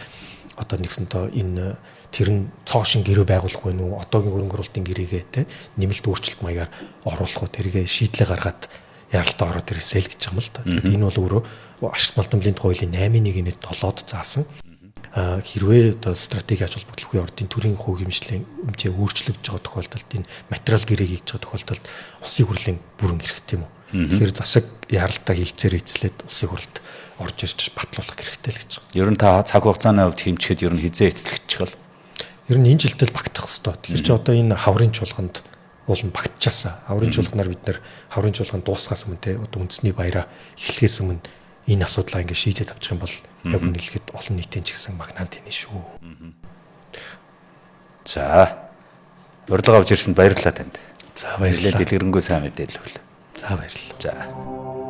одоо нэгсэнтэй энэ тэр нь цоошин гэрээ байгуулах байх уу одоогийн хөрөнгө оруулалтын гэрээгээ те нэмэлт өөрчлөлт маягаар оруулах уу тэргээ шийдлээ гаргаад яралтай ороод ирээсэй л гэж юм л та. Тэгэхээр энэ бол өөрөө ашигт малтамлын хуулийн 8-1-ийн 7-д заасан хэрвээ одоо стратеги ач холбогдол бүхий ордын төрийн хувь хэмжээ өөрчлөгдөж байгаа тохиолдолд энэ материал гэрээ хийж байгаа тохиолдолд улсын хурлын бүрэн хэрэгтэй юм уу? Тэгэхээр засаг яралтай хилцээр эзлээд улсын хурлд орж ирж батлуулах хэрэгтэй л гэж байна. Ер нь та цаг хугацааны хувьд хэмжихэд ер нь хизээ эзлэгдчих бол. Ер нь энэ жилдээ багтах хэвээр. Тэгэхээр чи одоо энэ хаврын чуулганд уулын багтчихсан. Хаврын чуулганаар бид нэр хаврын чуулганд дуусгаас өмнө те одоо үндэсний баяраа эхлэхээс өмнө энэ асуудлаа ингээд шийдээд авчих юм бол яг үнэлэхэд олон нийтийн ч гэсэн магнант энэ шүү. За. Урилга авч ирсэнд баярлалаа танд. За баярлалаа. Дэлгэрэнгүй сайн мэдээлэл өгөл. За баярлалаа. За.